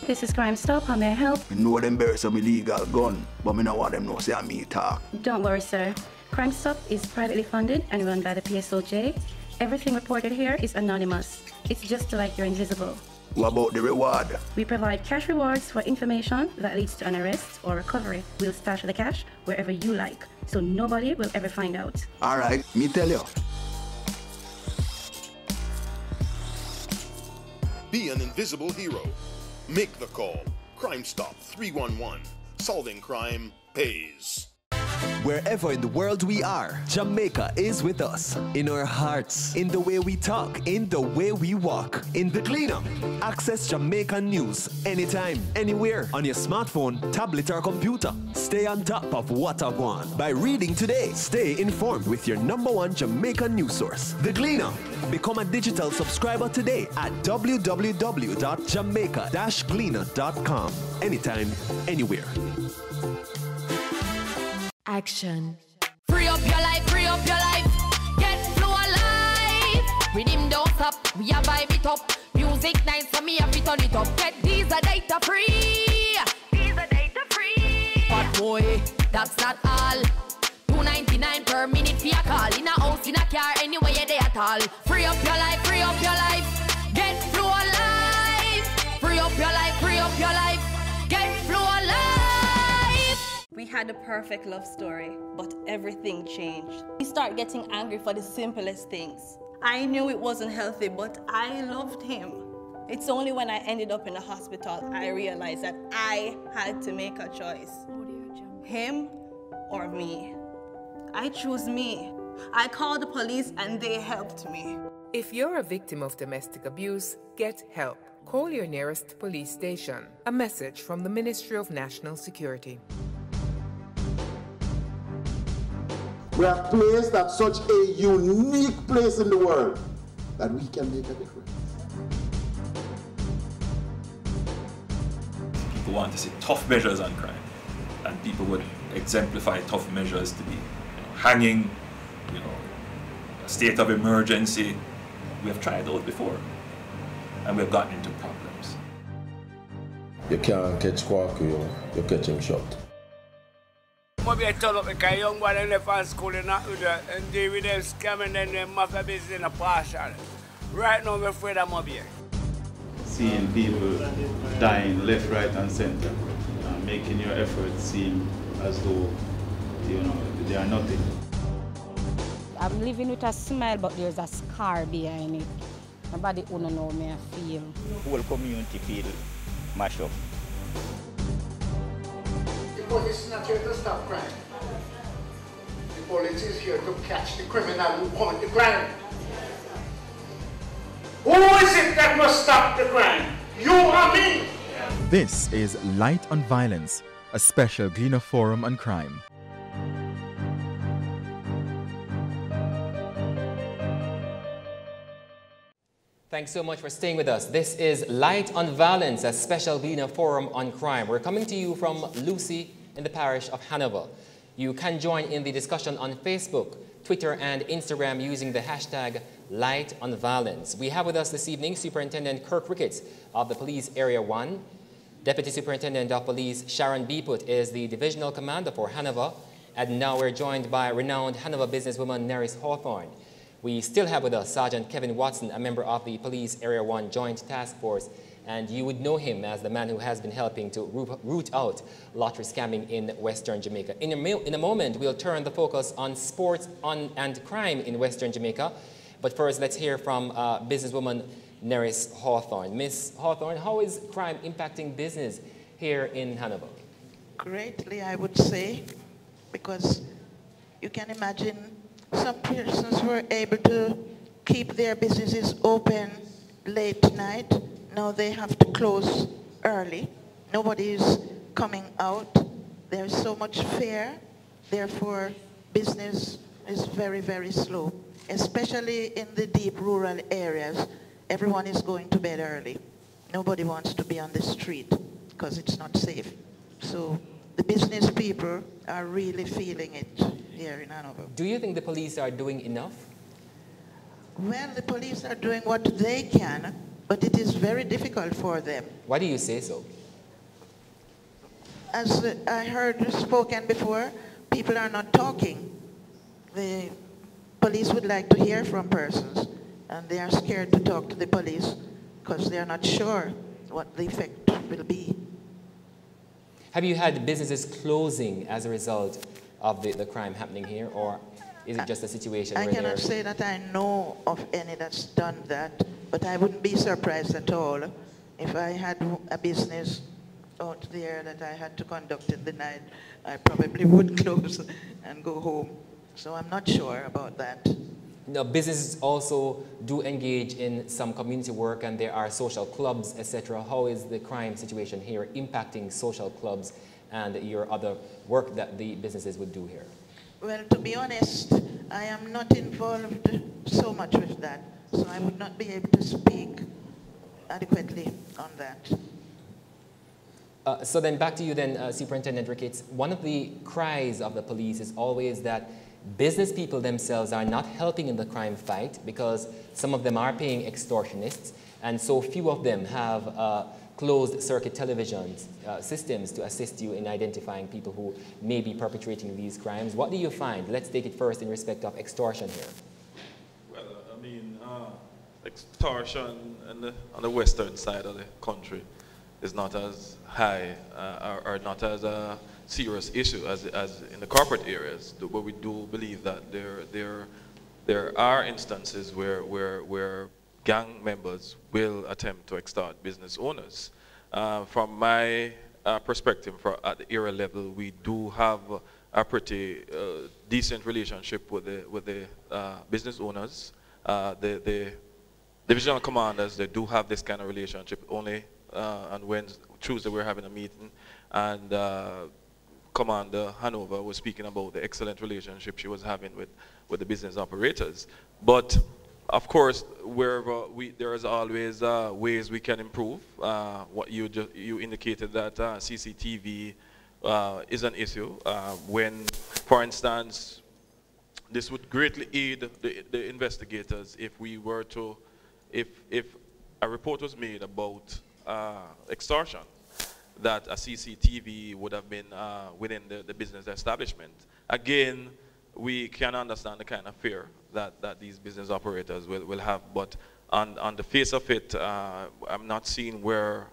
This is Crime Stop. How may I help? I know them bury some illegal gun, but I don't want them to say I'm me talk. Don't worry, sir. Crime Stop is privately funded and run by the PSOJ. Everything reported here is anonymous. It's just like you're invisible. What about the reward? We provide cash rewards for information that leads to an arrest or recovery. We'll stash the cash wherever you like, so nobody will ever find out. All right, me tell you. Be an invisible hero. Make the call. Crime Stop 311. Solving crime pays. Wherever in the world we are, Jamaica is with us. In our hearts, in the way we talk, in the way we walk. In the cleanup. Access Jamaican news anytime, anywhere, on your smartphone, tablet or computer. Stay on top of what I want by reading today. Stay informed with your #1 Jamaican news source, The Cleanup. Become a digital subscriber today at www.jamaica-cleanup.com. Anytime, anywhere. Action. Free up your life, free up your life. Get flow alive. Rhythm don't stop, we a vibe it up. Music nice for me, I fi turn it up. Get these a data free. These a data free. But boy, that's not all. $2.99 per minute for your call. In a house, in a car, anywhere you're there at all. Free up your life, free up your life. Get flow alive. Free up your life, free up your life. Get flow alive. We had a perfect love story, but everything changed. We start getting angry for the simplest things. I knew it wasn't healthy, but I loved him. It's only when I ended up in the hospital I realized that I had to make a choice. Him or me. I chose me. I called the police and they helped me. If you're a victim of domestic abuse, get help. Call your nearest police station. A message from the Ministry of National Security. We have placed that such a unique place in the world that we can make a difference. People want to see tough measures on crime, and people would exemplify tough measures to be hanging, a state of emergency. We have tried those before, and we've gotten into problems. You can't catch Quaku, you catch him short. Maybe I turn up because young boy in the fan school and not with that, and deal with them scamming and them mafia business in a partial. Right now I'm afraid I'm up here. Seeing people dying left, right and center, making your efforts seem as though, they are nothing. I'm living with a smile, but there's a scar behind it. Nobody who don't know me I feel. The whole community feel mashed up. The police is not here to stop crime. The police is here to catch the criminal who commit the crime. Who is it that must stop the crime? You or me? This is Light on Violence, a special Gleaner Forum on crime. Thanks so much for staying with us. This is Light on Violence, a special Gleaner Forum on crime. We're coming to you from Lucy in the parish of Hanover. You can join in the discussion on Facebook, Twitter, and Instagram using the hashtag Light on Violence. We have with us this evening Superintendent Kirk Ricketts of the Police Area 1. Deputy Superintendent of Police Sharon Beeput is the Divisional Commander for Hanover. And now we're joined by renowned Hanover businesswoman Neris Hawthorne. We still have with us Sergeant Kevin Watson, a member of the Police Area 1 Joint Task Force, and you would know him as the man who has been helping to root out lottery scamming in Western Jamaica. In a moment, we'll turn the focus on sports and crime in Western Jamaica. But first, let's hear from businesswoman Neris Hawthorne. Miss Hawthorne, how is crime impacting business here in Hanover? Greatly, I would say, because you can imagine some persons were able to keep their businesses open late night. Now they have to close early. Nobody is coming out. There's so much fear. Therefore, business is very, very slow, especially in the deep rural areas. Everyone is going to bed early. Nobody wants to be on the street because it's not safe. So the business people are really feeling it here in Hanover. Do you think the police are doing enough? Well, the police are doing what they can, but it is very difficult for them. Why do you say so? As I heard spoken before, people are not talking. The police would like to hear from persons, and they are scared to talk to the police because they are not sure what the effect will be. Have you had businesses closing as a result of the crime happening here, or is it just a situation I where cannot say that I know of any that's done that, but I wouldn't be surprised at all if I had a business out there that I had to conduct in the night. I probably would close and go home. So I'm not sure about that. Now, businesses also do engage in some community work, and there are social clubs, etc. How is the crime situation here impacting social clubs and your other work that the businesses would do here? Well, to be honest, I am not involved so much with that, so I would not be able to speak adequately on that. So then back to you then, Superintendent Ricketts. One of the cries of the police is always that business people themselves are not helping in the crime fight because some of them are paying extortionists, and so few of them have closed circuit television systems to assist you in identifying people who may be perpetrating these crimes. What do you find? Let's take it first in respect of extortion here. Well, I mean, extortion on the western side of the country is not as high or not as a serious issue as in the corporate areas, but we do believe that there are instances where gang members will attempt to extort business owners. From my perspective, at the area level, we do have a pretty decent relationship with the business owners. The divisional commanders, they do have this kind of relationship. Only on Tuesday we're having a meeting, and Commander Hanover was speaking about the excellent relationship she was having with the business operators. But of course, wherever there is always ways we can improve. What you indicated that CCTV is an issue. When, for instance, this would greatly aid the investigators if we were to, if a report was made about extortion, that a CCTV would have been within the business establishment. Again, we can understand the kind of fear that these business operators will have, but on the face of it, I'm not seeing where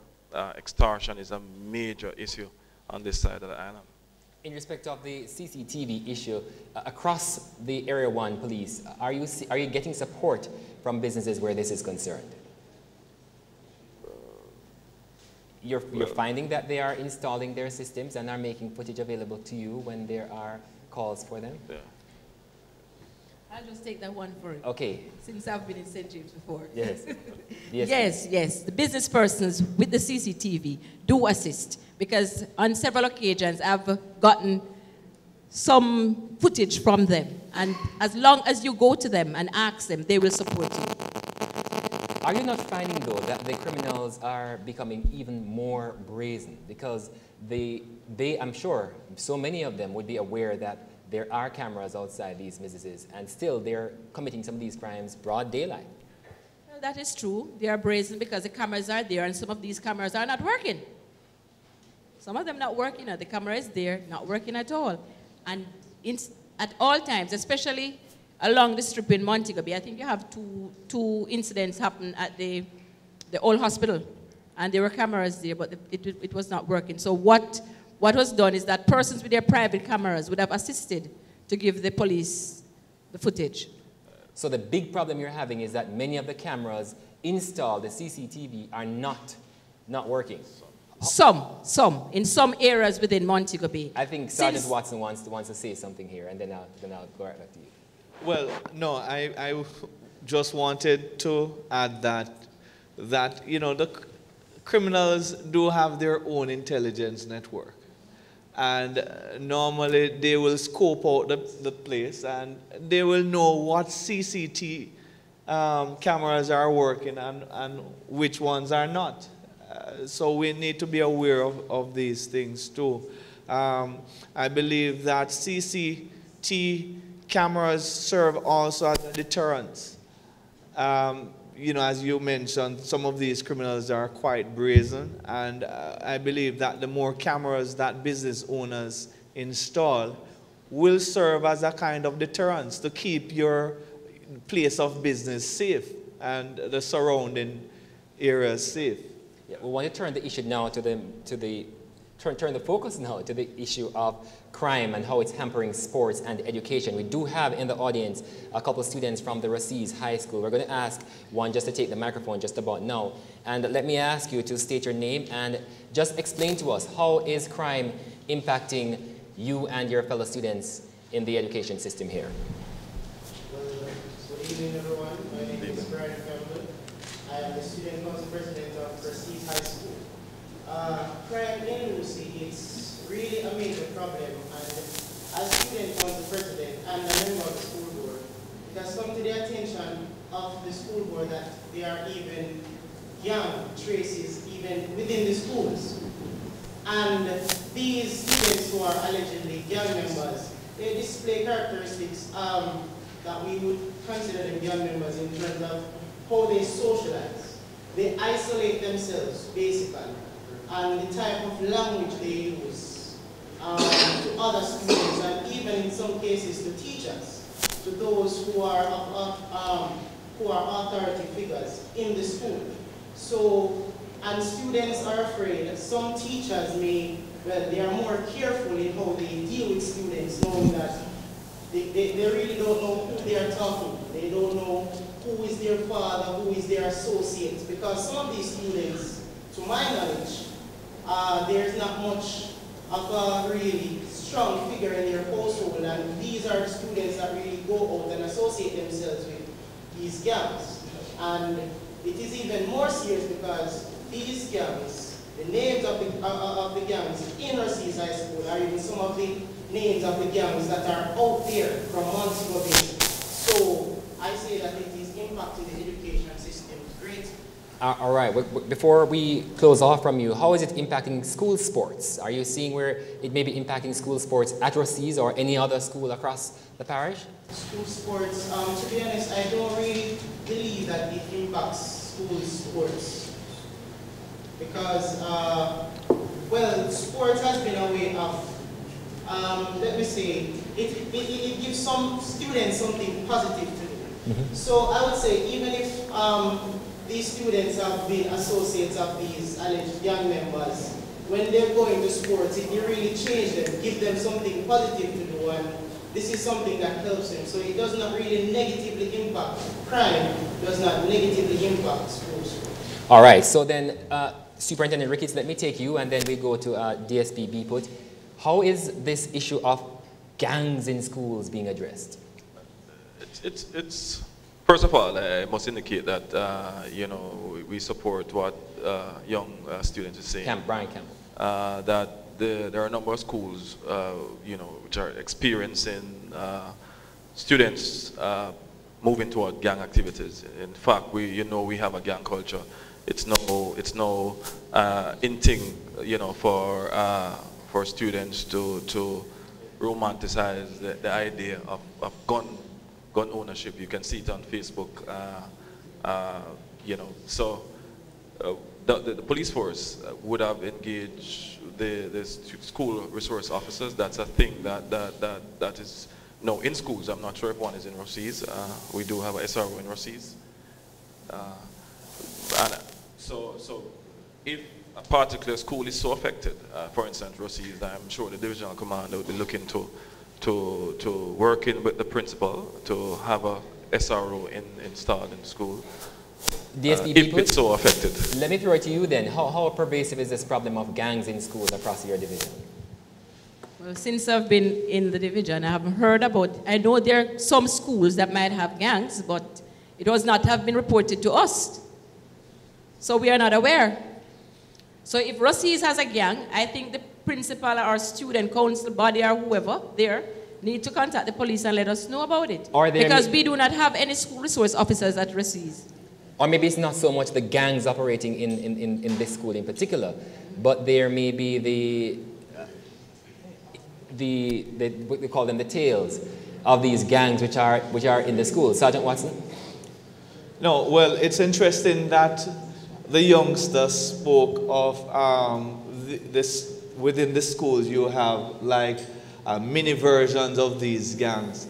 extortion is a major issue on this side of the island. In respect of the CCTV issue, across the Area 1 police, are you getting support from businesses where this is concerned? You're finding that they are installing their systems and are making footage available to you when there are calls for them? Yeah. I'll just take that one for it. Okay. Since I've been in St. James before. Yes. Yes. The business persons with the CCTV do assist, because on several occasions I've gotten some footage from them, and as long as you go to them and ask them, they will support you. Are you not finding, though, that the criminals are becoming even more brazen? Because I'm sure so many of them would be aware that there are cameras outside these businesses, and still they're committing some of these crimes broad daylight. Well, that is true. They are brazen because the cameras are there, and some of these cameras are not working. Some of them not working, the camera is there, not working at all. And at all times, especially along the strip in Montego Bay, I think you have two incidents happen at the old hospital, and there were cameras there, but it was not working. So what was done is that persons with their private cameras would have assisted to give the police the footage. So the big problem you're having is that many of the cameras installed, the CCTV, are not working. Some. In some areas within Montego Bay. I think Sergeant Watson wants to say something here, and then I'll go right back to you. Well, no, I just wanted to add that the criminals do have their own intelligence network. And normally they will scope out the place, and they will know what CCTV cameras are working and which ones are not. So we need to be aware of these things too. I believe that CCTV cameras serve also as a deterrent. you know, as you mentioned, some of these criminals are quite brazen, and I believe that the more cameras that business owners install will serve as a kind of deterrence to keep your place of business safe and the surrounding areas safe. Yeah, we want to turn the issue now to turn the focus now to the issue of crime and how it's hampering sports and education. We do have in the audience a couple of students from the Rosse's High School. We're going to ask one just to take the microphone just about now. And let me ask you to state your name and just explain to us, how is crime impacting you and your fellow students in the education system here? Good evening, everyone. My name is Brian Campbell. I am the student council president of Rosse's High School. Crime in Lucy is really a major problem, and as student council president and a member of the school board, it has come to the attention of the school board that there are even young traces even within the schools. And these students who are allegedly gang members, they display characteristics that we would consider them gang members in terms of how they socialize. They isolate themselves, basically, and the type of language they use to other students, and even in some cases to teachers, to those who are authority figures in the school. So, and students are afraid. Some teachers they are more careful in how they deal with students, knowing that they really don't know who they are talking to. They don't know who is their father, who is their associate, because some of these students, to my knowledge, there's not much of a really strong figure in their household, and these are the students that really go out and associate themselves with these gangs. And it is even more serious because these gangs, the names of the gangs in Rosse's High School are even some of the names of the gangs that are out there from months ago. So I say that it is impacting the education system greatly. All right, before we close off from you, how is it impacting school sports? Are you seeing where it may be impacting school sports at Rosse's or any other school across the parish? School sports, to be honest, I don't really believe that it impacts school sports. Because, well, sports has been a way of, let me say, it gives some students something positive to do. Mm-hmm. So I would say even if these students have been associates of these alleged gang members, when they're going to sports, it really change them, give them something positive to do, and this is something that helps them. So it does not really negatively impact crime, does not negatively impact schools. All right, so then Superintendent Ricketts, let me take you, and then we go to DSP Beeput. How is this issue of gangs in schools being addressed? It's first of all, I must indicate that you know, we support what young students are saying. Brian Campbell. That there are a number of schools, you know, which are experiencing students moving toward gang activities. In fact, we have a gang culture. It's no in thing, you know, for students to romanticize the idea of gun ownership. You can see it on Facebook, you know. So the police force would have engaged the school resource officers. That's a thing that is in schools. I'm not sure if one is in Rosse's. We do have a SRO in Rosse's. And so if a particular school is so affected, for instance, Rosse's, I'm sure the divisional commander would be looking to working with the principal to have a SRO installed in the school. If it's so affected. Let me throw it to you then. How pervasive is this problem of gangs in schools across your division? Well, since I've been in the division, I haven't heard about, I know there are some schools that might have gangs, but it was not have been reported to us. So we are not aware. So if Rosse's has a gang, I think the principal or student council body or whoever there need to contact the police and let us know about it. Because we do not have any school resource officers at Rosse's. Or maybe it's not so much the gangs operating in this school in particular, but there may be what we call them the tails of these gangs which are in the school. Sergeant Watson? No, well, it's interesting that the youngster spoke of this within the schools you have like mini versions of these gangs,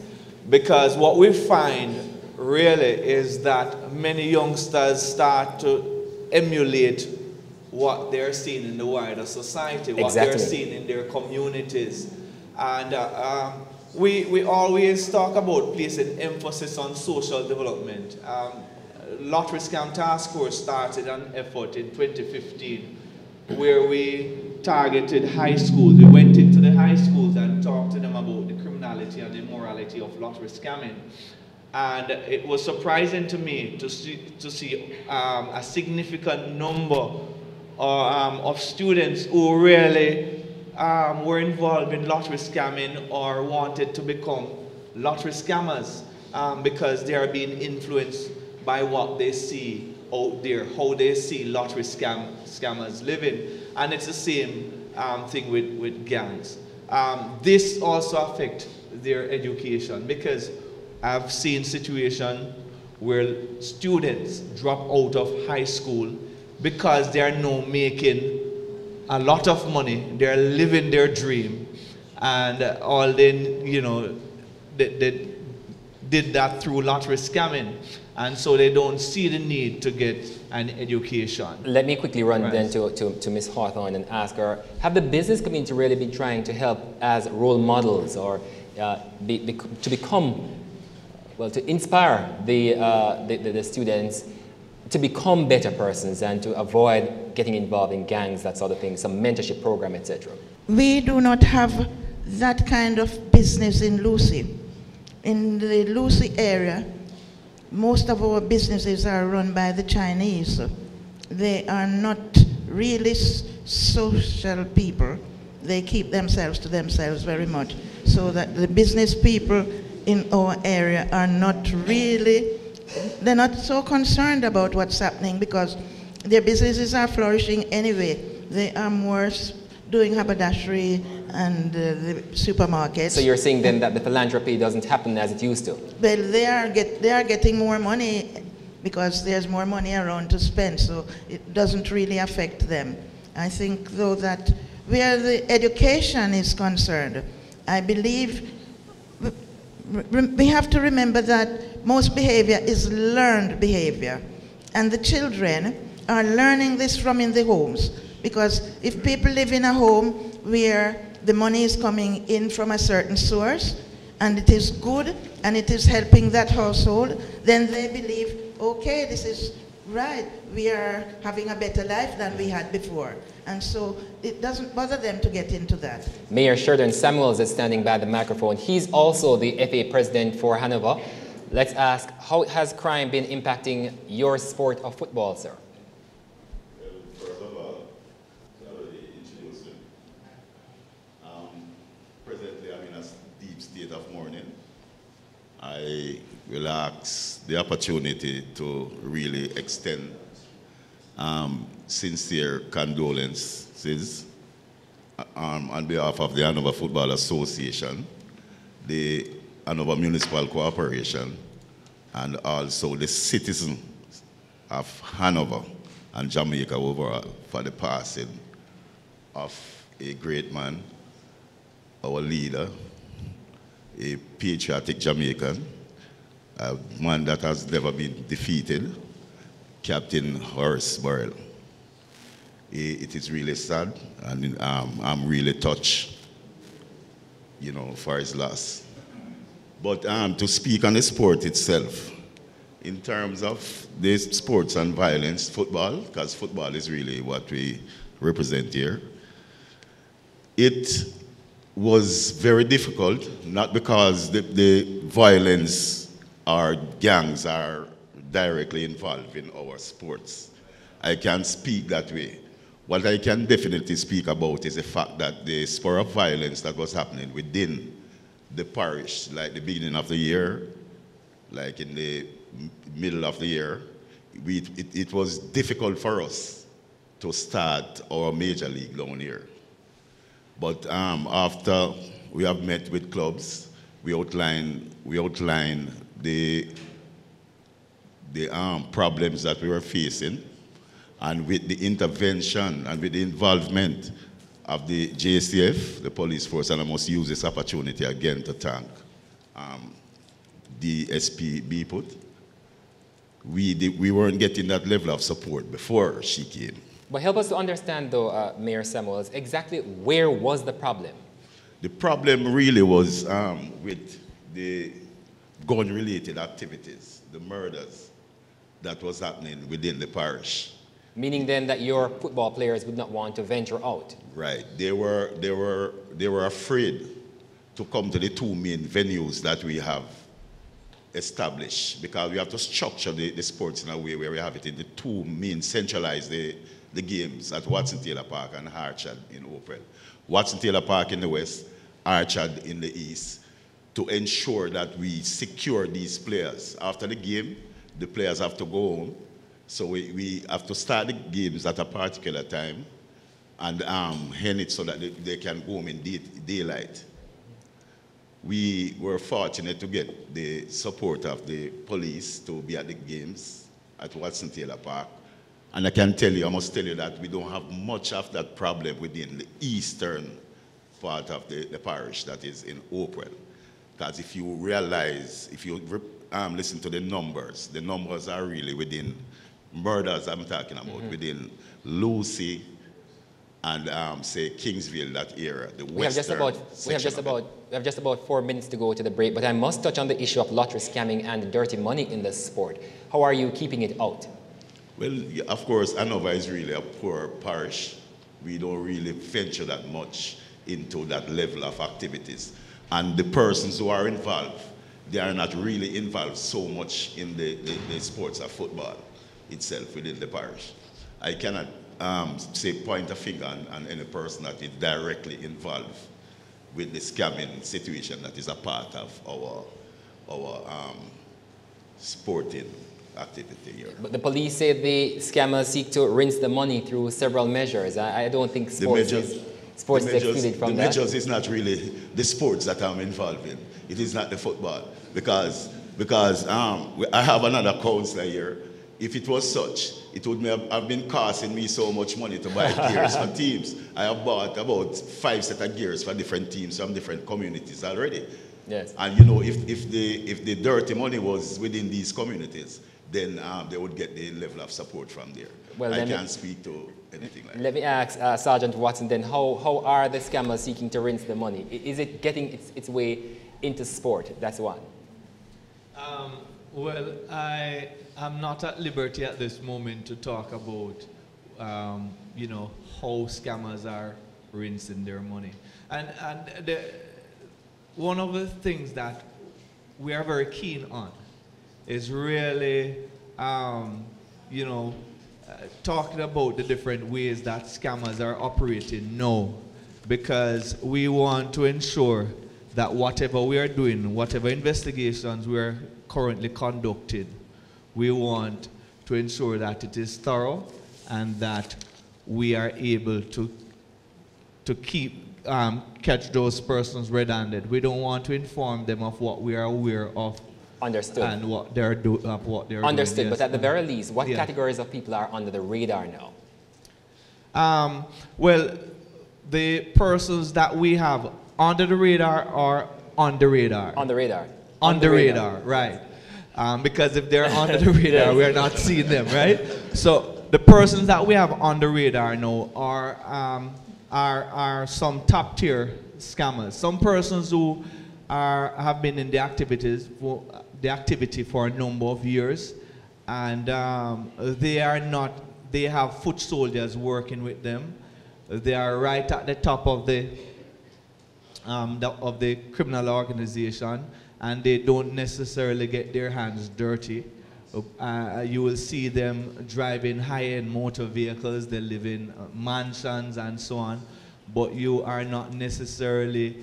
because what we find really is that many youngsters start to emulate what they're seeing in the wider society, what they're seeing in their communities. And we always talk about placing emphasis on social development. Lottery Scam Task Force started an effort in 2015 where we targeted high schools. We went into the high schools and talked to them about the criminality and immorality of lottery scamming. And it was surprising to me to see a significant number of students who really were involved in lottery scamming or wanted to become lottery scammers because they are being influenced by what they see out there, how they see lottery scammers living. And it's the same thing with gangs. This also affects their education, because I've seen situations where students drop out of high school because they are now making a lot of money, they're living their dream, and all they, you know, they did that through lottery scamming, and so they don't see the need to get an education. Let me quickly run then to Ms. Hawthorne and ask her, have the business community really been trying to help as role models, or to become, well, to inspire the students to become better persons and to avoid getting involved in gangs, that sort of thing, some mentorship program, etc.? We do not have that kind of business in Lucy. In the Lucy area, most of our businesses are run by the Chinese. They are not really social people. They keep themselves to themselves very much. So that the business people in our area are not really, they're not so concerned about what's happening because their businesses are flourishing anyway. They are more doing haberdashery and the supermarkets. So you're saying then that the philanthropy doesn't happen as it used to? Well, they are getting more money because there's more money around to spend, so it doesn't really affect them. I think, though, that where the education is concerned, I believe we have to remember that most behavior is learned behavior, and the children are learning this from in the homes, because if people live in a home where the money is coming in from a certain source and it is good and it is helping that household, then they believe, okay, this is right, we are having a better life than we had before. And so it doesn't bother them to get into that. Mayor Sheridan Samuels is standing by the microphone. He's also the FA president for Hanover. Let's ask, how has crime been impacting your sport of football, sir? Well, first of all, I already introduced him. Presently, I'm in a deep state of mourning. I will ask the opportunity to really extend sincere condolences on behalf of the Hanover Football Association, the Hanover Municipal Corporation, and also the citizens of Hanover and Jamaica overall for the passing of a great man, our leader, a patriotic Jamaican, a man that has never been defeated, Captain Horace Burrell. It is really sad, and I'm really touched, you know, for his loss. But to speak on the sport itself, in terms of the sports and violence, football, because football is really what we represent here, it was very difficult, not because the violence or gangs are directly involved in our sports. I can't speak that way. What I can definitely speak about is the fact that the spur of violence that was happening within the parish, like the beginning of the year, like in the middle of the year, it was difficult for us to start our major league down here. But after we have met with clubs, we outline the the problems that we were facing, and with the intervention and with the involvement of the JCF, the police force, and I must use this opportunity again to thank the SP Beeput. We weren't getting that level of support before she came. But help us to understand, though, Mayor Samuels, exactly where was the problem? The problem really was with the gun-related activities, the murders that was happening within the parish. Meaning then that your football players would not want to venture out? Right. They were afraid to come to the two main venues that we have established, because we have to structure the sports in a way where we have it in the two main, centralize the games at Watson Taylor Park and Harchard in Oprel. Watson Taylor Park in the west, Harchard in the east, to ensure that we secure these players. After the game, the players have to go home. So we have to start the games at a particular time and end it so that they can go home in daylight. We were fortunate to get the support of the police to be at the games at Watson Taylor Park. And I must tell you that we don't have much of that problem within the eastern part of the parish, that is in Oprel. Because if you realize, if you listen to the numbers are really within murders I'm talking about, within Lucy and say Kingsville, that area, the we have just about 4 minutes to go to the break, but I must touch on the issue of lottery scamming and dirty money in the sport. How are you keeping it out? Well, of course, Hanover is really a poor parish. We don't really venture that much into that level of activities. And the persons who are involved, they are not really involved so much in the sports of football itself within the parish. I cannot say point a finger on any person that is directly involved with the scamming situation that is a part of our sporting activity here. But the police say the scammers seek to rinse the money through several measures. I don't think sports is excluded from that. The measures is not really the sports that I'm involved in. It is not the football. Because I have another counselor here. If it was such, it would have been costing me so much money to buy gears for teams. I have bought about 5 sets of gears for different teams from different communities already. Yes. And you know, if the dirty money was within these communities, then they would get the level of support from there. Well, I can't speak to anything like that. Let me ask Sergeant Watson then, how are the scammers seeking to rinse the money? Is it getting its way into sport? That's one. Well, I am not at liberty at this moment to talk about, you know, how scammers are rinsing their money. And one of the things that we are very keen on is really, you know, talking about the different ways that scammers are operating now, because we want to ensure that whatever we are doing, whatever investigations we are currently conducting, we want to ensure that it is thorough and that we are able to catch those persons red-handed. We don't want to inform them of what we are aware of. Understood. And what they're doing. Understood. Yes. But at the very least, what categories of people are under the radar now? Well, the persons that we have under the radar are on the radar. On the radar. On the radar, right. Because if they're under the radar, we're not seeing them, right? So the persons that we have on the radar now are some top tier scammers. Some persons who have been in the activity for a number of years, and they have foot soldiers working with them. They are right at the top of the criminal organization, and they don't necessarily get their hands dirty. You will see them driving high-end motor vehicles, they live in mansions and so on, but you are not necessarily,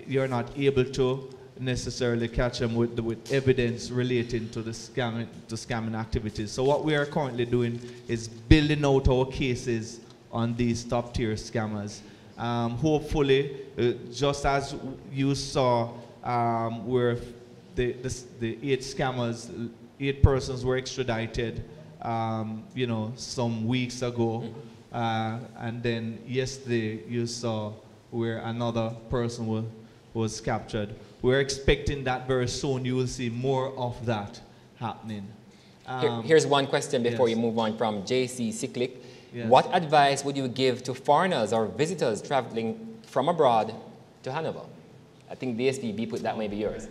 you're not able to necessarily catch them with evidence relating to the scamming activities. So what we are currently doing is building out our cases on these top-tier scammers. Hopefully, just as you saw where the 8 scammers 8 persons were extradited, you know, some weeks ago. And then yesterday you saw where another person was captured. We're expecting that very soon you will see more of that happening. Here's one question before you move on from JC Siklik. Yes. What advice would you give to foreigners or visitors traveling from abroad to Hanover? I think the STB put that may be yours.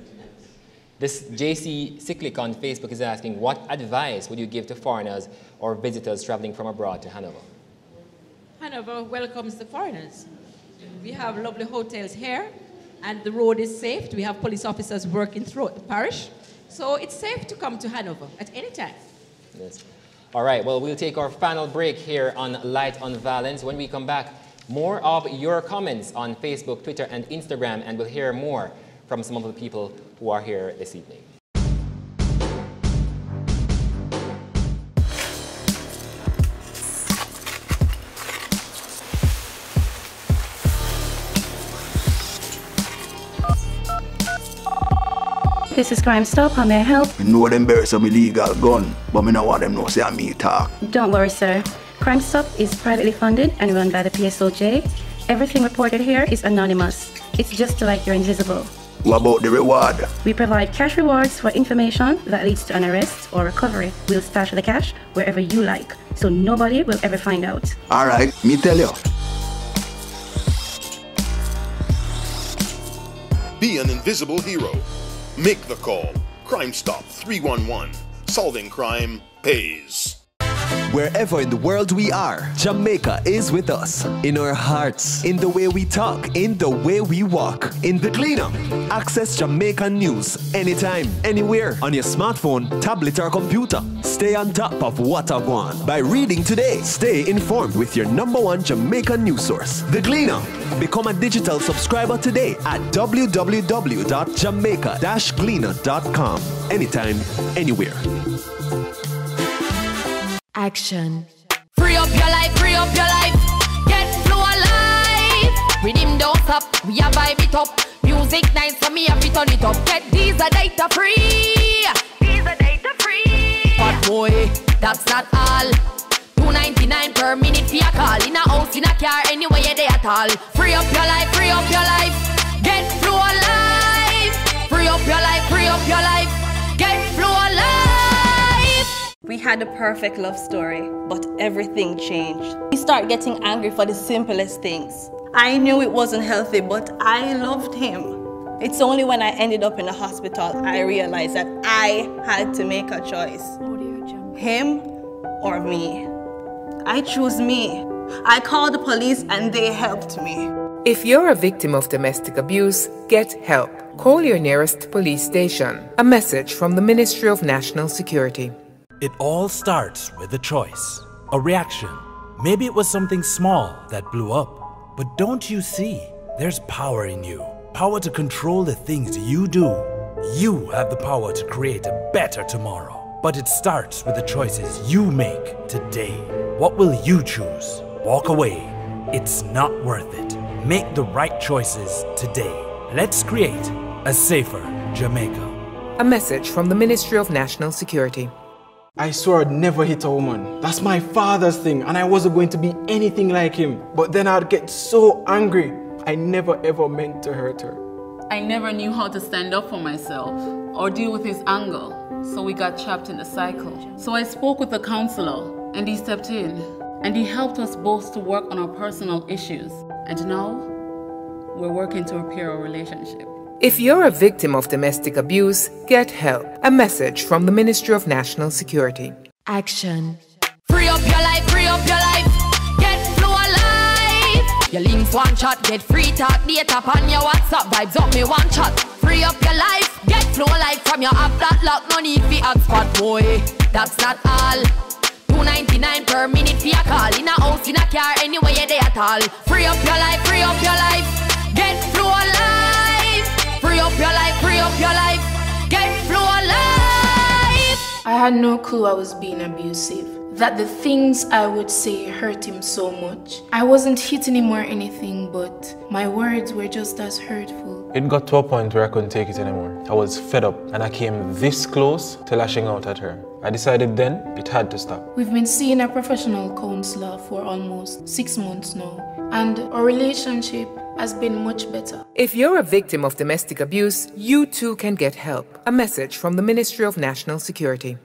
This JC Siklik on Facebook is asking, what advice would you give to foreigners or visitors traveling from abroad to Hanover? Hanover welcomes the foreigners. We have lovely hotels here, and the road is safe. We have police officers working throughout the parish. So it's safe to come to Hanover at any time. Yes. All right, well, we'll take our final break here on Light on Violence. When we come back, more of your comments on Facebook, Twitter, and Instagram, and we'll hear more from some of the people who are here this evening. This is Crime Stop. How may I help? I know them bury some illegal gun, but I don't want them to say I'm me talk. Don't worry, sir. Crime Stop is privately funded and run by the PSOJ. Everything reported here is anonymous. It's just like you're invisible. What about the reward? We provide cash rewards for information that leads to an arrest or recovery. We'll stash the cash wherever you like, so nobody will ever find out. All right, me tell you. Be an invisible hero. Make the call. Crime Stop 311. Solving crime pays. Wherever in the world we are, Jamaica is with us. In our hearts, in the way we talk, in the way we walk, in the cleanup. Access Jamaican news anytime, anywhere, on your smartphone, tablet, or computer. Stay on top of what I want by reading today. Stay informed with your #1 Jamaican news source, The Cleanup. Become a digital subscriber today at www.jamaica-gleaner.com. Anytime, anywhere. Action. Free up your life, free up your life. Get flow alive. Rhythm don't stop, we a vibe it up. Music nice for me, I fi turn it up. Get these a data free. These a data free. But boy, that's not all. $2.99 per minute for your call. In a house, in a car, anywhere you're there at all. Free up your life, free up your life. Get flow alive. Free up your life, free up your life. Get flow alive. We had a perfect love story, but everything changed. We start getting angry for the simplest things. I knew it wasn't healthy, but I loved him. It's only when I ended up in the hospital I realized that I had to make a choice. Him or me. I chose me. I called the police and they helped me. If you're a victim of domestic abuse, get help. Call your nearest police station. A message from the Ministry of National Security. It all starts with a choice, a reaction. Maybe it was something small that blew up. But don't you see? There's power in you. Power to control the things you do. You have the power to create a better tomorrow. But it starts with the choices you make today. What will you choose? Walk away. It's not worth it. Make the right choices today. Let's create a safer Jamaica. A message from the Ministry of National Security. I swore I'd never hit a woman. That's my father's thing, and I wasn't going to be anything like him. But then I'd get so angry. I never ever meant to hurt her. I never knew how to stand up for myself or deal with his anger, so we got trapped in the cycle. So I spoke with a counselor, and he stepped in, and he helped us both to work on our personal issues. And now, we're working to repair our relationship. If you're a victim of domestic abuse, get help. A message from the Ministry of National Security. Action. Free up your life, free up your life. Get flow alive. Your links one shot, get free talk data on your WhatsApp. Vibes up me one shot. Free up your life. Get flow alive from your app that lock. No need for hotspot, boy. That's not all. $2.99 per minute for your call. In a house, in a car, anywhere you're there at all. Free up your life, free up your life. Get flow alive. Free up your life, free up your life. Get flow alive. I had no clue I was being abusive. that the things I would say hurt him so much. I wasn't hitting him or anything, but my words were just as hurtful. It got to a point where I couldn't take it anymore. I was fed up and I came this close to lashing out at her. I decided then it had to stop. We've been seeing a professional counselor for almost 6 months now, and our relationship has been much better. If you're a victim of domestic abuse, you too can get help. A message from the Ministry of National Security.